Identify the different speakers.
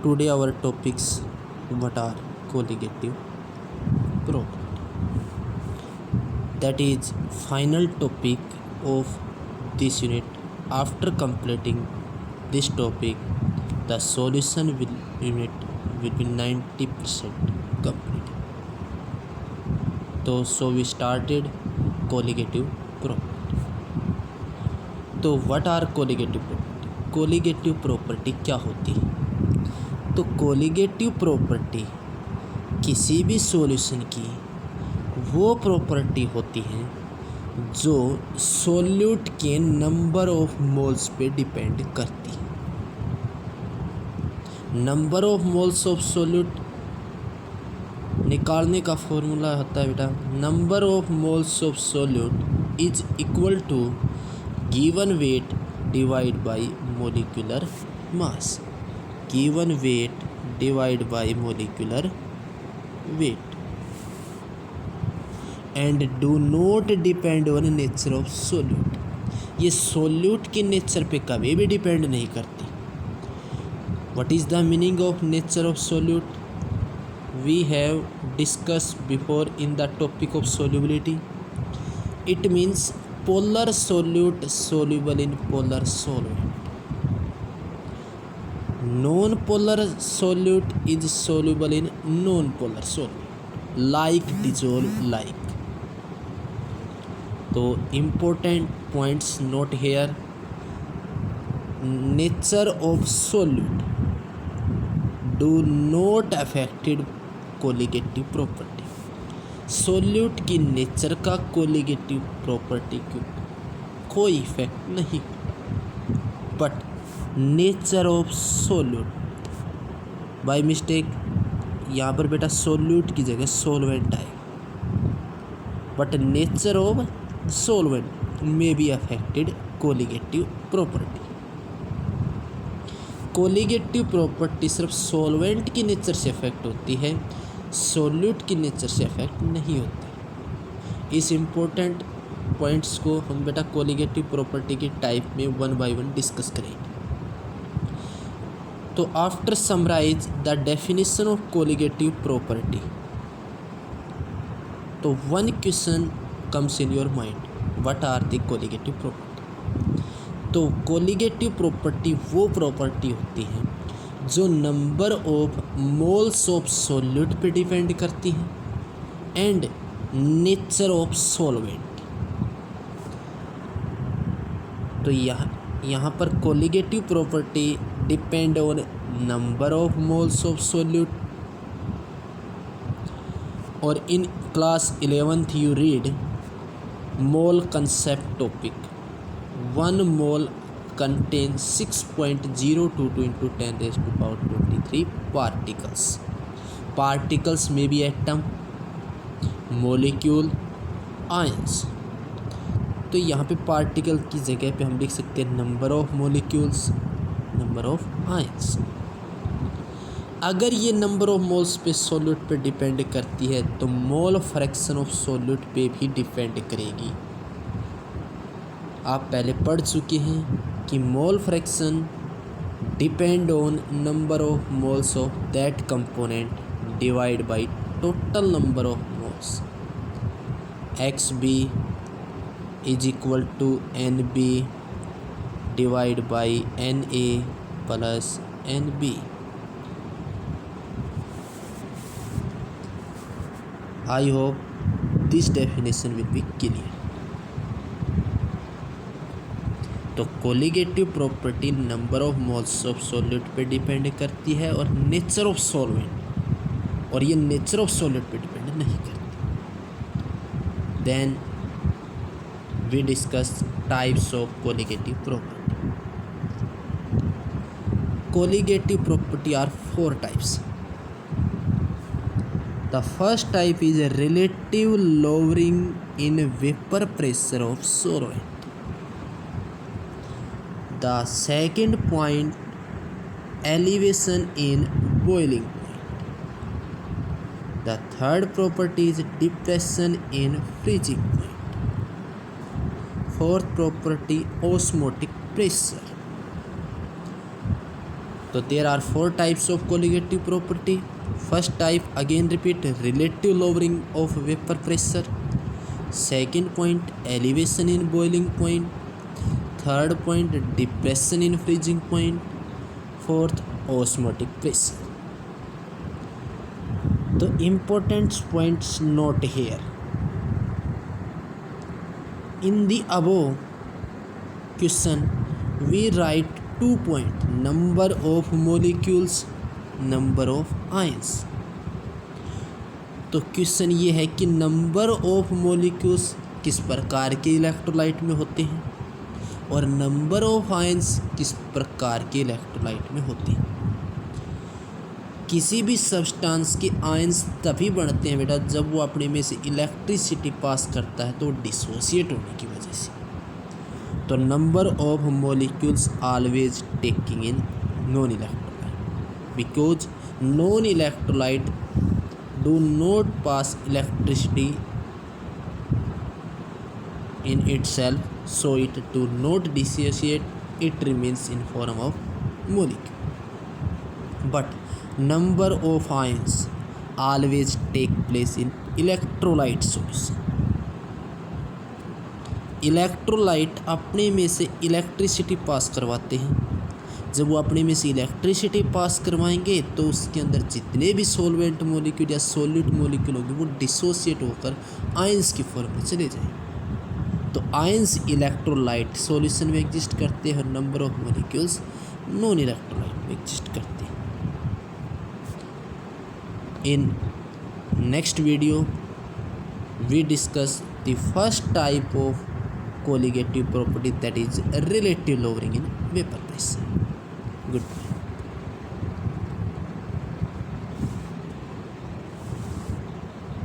Speaker 1: Today our topics what are colligative property. That is final topic of this unit. After completing this topic, the solution unit will be 90% complete. So we started colligative property. तो what are colligative property? colligative property क्या होती है? तो colligative property किसी भी solution की वो property होती है जो सॉल्यूट के नंबर ऑफ मोल्स पे डिपेंड करती है। Number of moles of solute निकालने का फॉर्मूला होता है बेटा, number of moles of solute is equal to given weight divide by molecular mass. Given weight divide by molecular weight and do not depend on nature of solute. ये solute के nature पे कभी भी depend नहीं करती। What is the meaning of nature of solute? We have discuss before in the topic of solubility. It means polar solute soluble in polar solvent. Non-polar solute is soluble in non-polar solvent, like dissolve like. तो important points note here. Nature of solute do not affected colligative property. Solute की nature का colligative property की कोई effect नहीं, but nature of solute by mistake यहाँ पर बेटा solute की जगह सॉल्वेंट आए, बट नेचर ऑफ सॉल्वेंट में be affected colligative property. Colligative property सिर्फ सॉल्वेंट की नेचर से अफेक्ट होती है, सॉल्यूट की नेचर से अफेक्ट नहीं होती। इस इम्पोर्टेंट पॉइंट्स को हम बेटा कोलिगेटिव प्रॉपर्टी की टाइप में वन बाय वन डिस्कस करेंगे। तो after summarise the definition of colligative property, तो one question comes in your mind, what are the colligative property? तो कोलिगेटिव प्रॉपर्टी वो प्रॉपर्टी होती है जो number of moles of solute पे डिपेंड करती है एंड नेचर ऑफ सॉल्वेंट। तो यहाँ पर colligative property depend on number of moles of solute, और in class 11th you read mole concept topic. 1 mole contains 6.022 into 10 raised to power 23 particles. Particles may be atom, molecule, ions. तो यहाँ पे particle की जगह पे हम लिख सकते हैं number of molecules, number of ions. अगर ये नंबर ऑफ मोल्स पे सॉल्यूट पे डिपेंड करती है तो मोल फ्रैक्शन ऑफ सॉल्यूट पे भी डिपेंड करेगी। आप पहले पढ़ चुके हैं कि mole fraction depend on number of moles of that component divide by total number of moles. XB is equal to NB divide by NA plus NB। I hope this definition will be clear. तो colligative property number of moles of solute पे depend करती है और nature of solvent, और ये nature of solute पे depend नहीं करती। Then we discuss types of colligative property. Colligative property are 4 types. The first type is relative lowering in vapour pressure of solvent. The second point, elevation in boiling point. The third property is depression in freezing point. Fourth property, osmotic pressure. तो there are 4 types of colligative property. First type, again repeat, relative lowering of vapour pressure. Second point, elevation in boiling point. Third point, depression in freezing point. Fourth, osmotic pressure. तो important points note here. In the above question, we write 2 points: number of molecules, number of ions. तो question ये है कि number of molecules किस प्रकार के electrolyte में होते हैं और नंबर ऑफ आयंस किस प्रकार के इलेक्ट्रोलाइट में होते हैं. किसी भी सब्सटेंस के आयंस तभी बढ़ते हैं बेटा जब वो अपने में से इलेक्ट्रिसिटी पास करता है, तो डिसोसिएट होने की वजह से. तो number of molecules always taking in non electrolyte, because non electrolyte do not pass electricity in itself, so it do not dissociate, it remains in form of molecule. But number of ions always take place in electrolyte solution. Electrolyte अपने में से electricity pass करवाते हैं. जब वो अपने में से इलेक्ट्रिसिटी पास करवाएंगे तो उसके अंदर जितने भी सॉल्वेंट मोलिक्यूल या सॉलिड मोलिक्यूल होंगे वो डिसोसिएट होकर आयंस की फॉर्म में चले जाएंगे. तो आयंस इलेक्ट्रोलाइट सॉल्यूशन में एग्जिस्ट करते हैं और number of molecules non electrolyte में एग्जिस्ट करते हैं. In next video we discuss the first type of colligative property, that is relative lowering in vapor pressure. Goodbye.